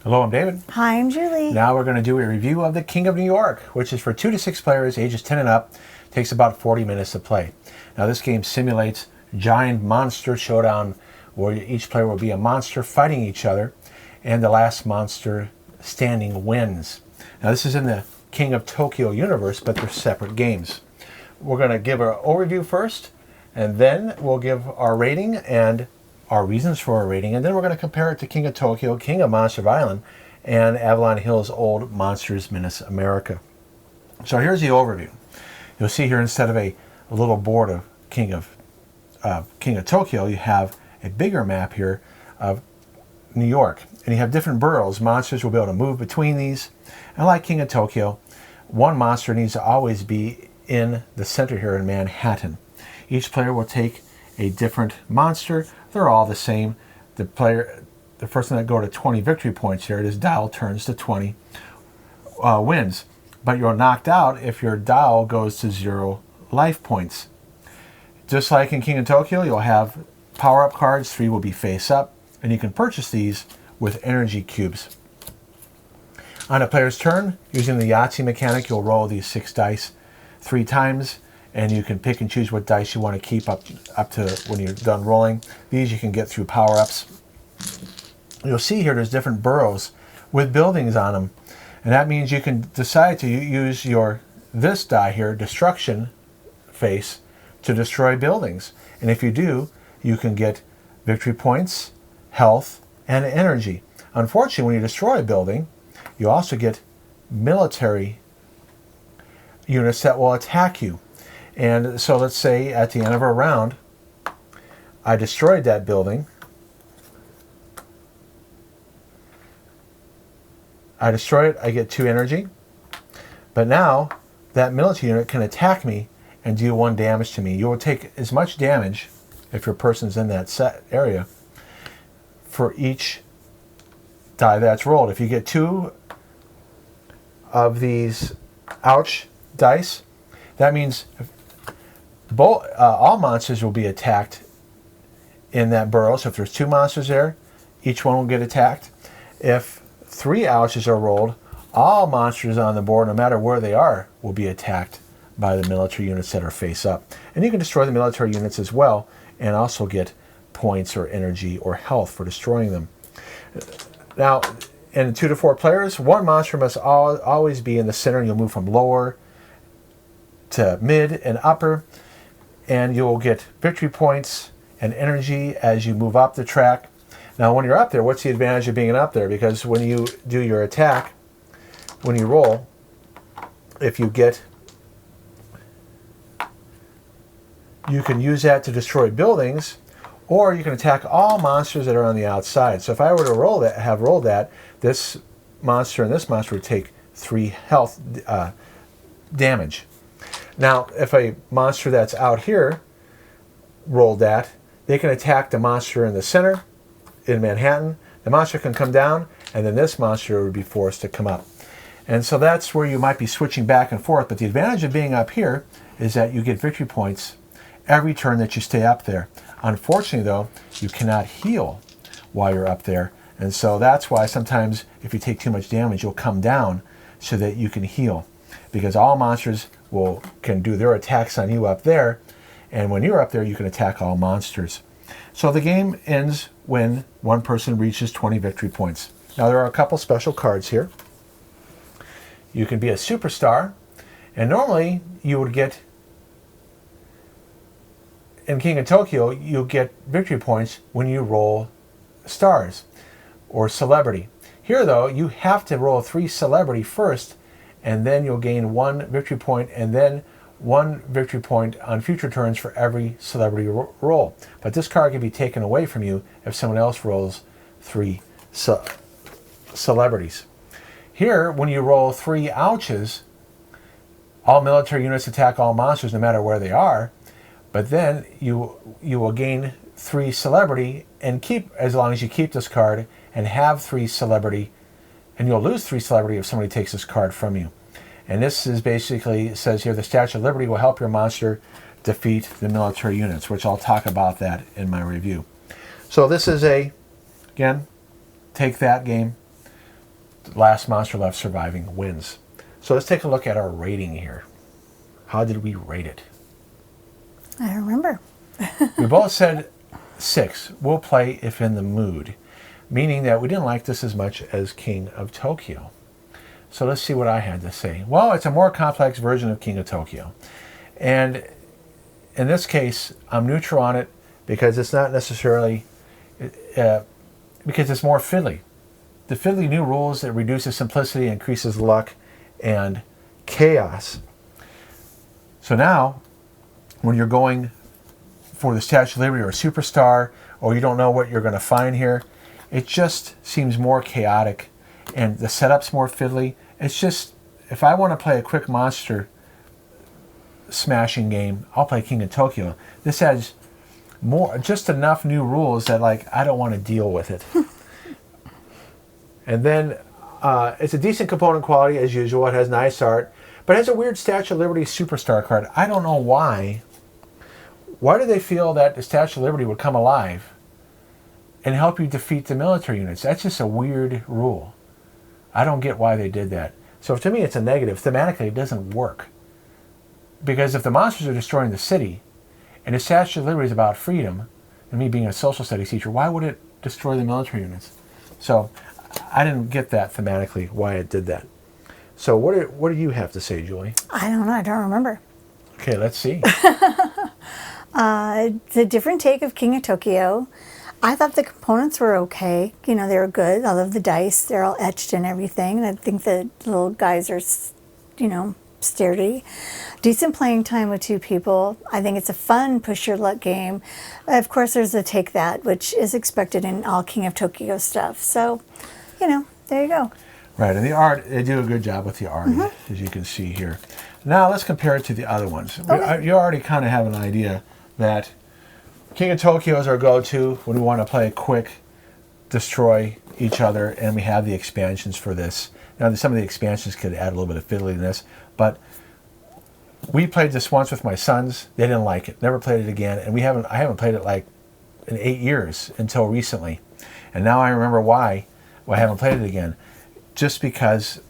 Hello, I'm David. Hi, I'm Julie. Now we're going to do a review of the King of New York, which is for 2 to 6 players, ages 10 and up. Takes about 40 minutes to play. Now this game simulates giant monster showdown where each player will be a monster fighting each other, and the last monster standing wins. Now this is in the King of Tokyo universe, but they're separate games. We're going to give our overview first, and then we'll give our rating and our reasons for our rating, and then we're going to compare it to King of Tokyo, King of Monster Island, and Avalon Hill's Old Monsters Menace America. So here's the overview. You'll see here, instead of a little board of King of Tokyo, you have a bigger map here of New York, and you have different boroughs. Monsters will be able to move between these, and like King of Tokyo, one monster needs to always be in the center here in Manhattan. Each player will take a different monster. They're all the same. The person that go to 20 victory points here, this dial turns to 20, wins. But you're knocked out if your dial goes to 0 life points. Just like in King of Tokyo, you'll have power-up cards. 3 will be face up, and you can purchase these with energy cubes. On a player's turn, using the Yahtzee mechanic, you'll roll these 6 dice 3 times, and you can pick and choose what dice you want to keep up to when you're done rolling. These you can get through power-ups. You'll see here there's different boroughs with buildings on them, and that means you can decide to use this die here, destruction face, to destroy buildings. And if you do, you can get victory points, health, and energy. Unfortunately, when you destroy a building, you also get military units that will attack you. And so let's say at the end of a round, I destroyed that building. I destroy it, I get 2 energy. But now, that military unit can attack me and do 1 damage to me. You will take as much damage, if your person's in that set area, for each die that's rolled. If you get 2 of these ouch dice, that means all monsters will be attacked in that borough. So if there's 2 monsters there, each one will get attacked. If 3 ouches are rolled, all monsters on the board, no matter where they are, will be attacked by the military units that are face up. And you can destroy the military units as well, and also get points or energy or health for destroying them. Now, in 2 to 4 players, 1 monster must always be in the center, and you'll move from lower to mid and upper, and you'll get victory points and energy as you move up the track. Now when you're up there, what's the advantage of being up there? Because when you do your attack, when you roll, if you get, you can use that to destroy buildings, or you can attack all monsters that are on the outside. So if I were to roll that, this monster and this monster would take 3 health damage. Now, if a monster that's out here rolled that, they can attack the monster in the center in Manhattan. The monster can come down, and then this monster would be forced to come up. And so that's where you might be switching back and forth. But the advantage of being up here is that you get victory points every turn that you stay up there. Unfortunately, though, you cannot heal while you're up there. And so that's why sometimes if you take too much damage, you'll come down so that you can heal. Because all monsters can do their attacks on you up there, and when you're up there, you can attack all monsters. So the game ends when one person reaches 20 victory points. Now there are a couple special cards here. You can be a superstar, and normally you would get, in King of Tokyo, you get victory points when you roll stars or celebrity. Here though, you have to roll 3 celebrity first, and then you'll gain 1 victory point, and then 1 victory point on future turns for every celebrity roll. But this card can be taken away from you if someone else rolls 3 celebrities. Here, when you roll 3 ouches, all military units attack all monsters no matter where they are, but then you will gain 3 celebrity and keep, as long as you keep this card, and have 3 celebrity, and you'll lose 3 celebrity if somebody takes this card from you. And this is basically, it says here, the Statue of Liberty will help your monster defeat the military units, which I'll talk about that in my review. So this is again, take that game. last monster left surviving wins. So let's take a look at our rating here. How did we rate it? I don't remember. We both said 6. We'll play if in the mood, meaning that we didn't like this as much as King of Tokyo. So let's see what I had to say. Well, it's a more complex version of King of Tokyo. And in this case, I'm neutral on it because it's not necessarily, because it's more fiddly. The fiddly new rules that reduces simplicity, increases luck, and chaos. So now, when you're going for the Statue of Liberty or a Superstar, or you don't know what you're going to find here, it just seems more chaotic, and the setup's more fiddly. It's just, if I want to play a quick monster smashing game, I'll play King of Tokyo. This has just enough new rules that, like, I don't want to deal with it. And then it's a decent component quality as usual. It has nice art, but it has a weird Statue of Liberty Superstar card. I don't know why. Why do they feel that the Statue of Liberty would come alive and help you defeat the military units? That's just a weird rule. I don't get why they did that. So to me, it's a negative. Thematically, it doesn't work. Because if the monsters are destroying the city, and the Statue of Liberty is about freedom, and me being a social studies teacher, why would it destroy the military units? So I didn't get that thematically, why it did that. So what do you have to say, Julie? I don't know. I don't remember. Okay, let's see. It's a different take of King of Tokyo. I thought the components were okay. You know, they were good. I love the dice. They're all etched and everything. And I think the little guys are, you know, sturdy. Decent playing time with 2 people. I think it's a fun push your luck game. Of course, there's the take that, which is expected in all King of Tokyo stuff. So, you know, there you go. Right, and the art, they do a good job with the art, as you can see here. Now let's compare it to the other ones. Okay. You already kind of have an idea that King of Tokyo is our go-to when we want to play quick, destroy each other, and we have the expansions for this. Now, some of the expansions could add a little bit of fiddliness, but we played this once with my sons. They didn't like it. Never played it again, and I haven't played it like in 8 years until recently. And now I remember why I haven't played it again. Just because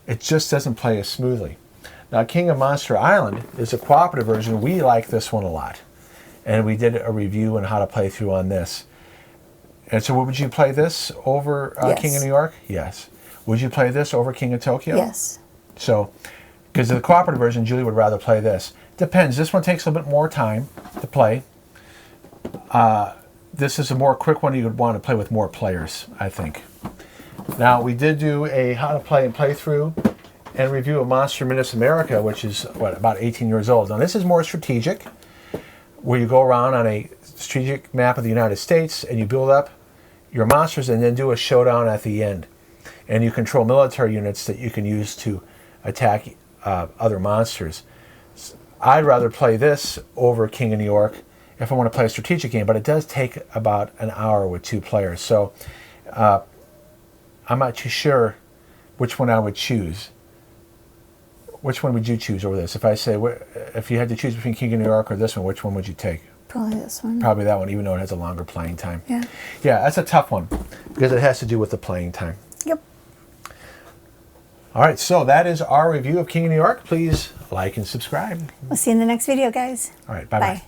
it just doesn't play as smoothly. Now, King of Monster Island is a cooperative version. We like this one a lot. And we did a review on how to play through on this. And so would you play this over Yes. King of New York? Yes. Would you play this over King of Tokyo? Yes. So, because the cooperative version, Julie would rather play this. Depends. This one takes a little bit more time to play. This is a more quick one. You would want to play with more players, I think. Now, we did do a how to play and playthrough and review of Monster Minutes America, which is, about 18 years old. Now, this is more strategic, where you go around on a strategic map of the United States and you build up your monsters and then do a showdown at the end. And you control military units that you can use to attack other monsters. I'd rather play this over King of New York if I want to play a strategic game, but it does take about an hour with 2 players. So I'm not too sure which one I would choose. Which one would you choose over this? If I say, if you had to choose between King of New York or this one, which one would you take? Probably this one. Probably that one, even though it has a longer playing time. Yeah. Yeah, that's a tough one because it has to do with the playing time. Yep. All right, so that is our review of King of New York. Please like and subscribe. We'll see you in the next video, guys. All right, bye-bye. Bye.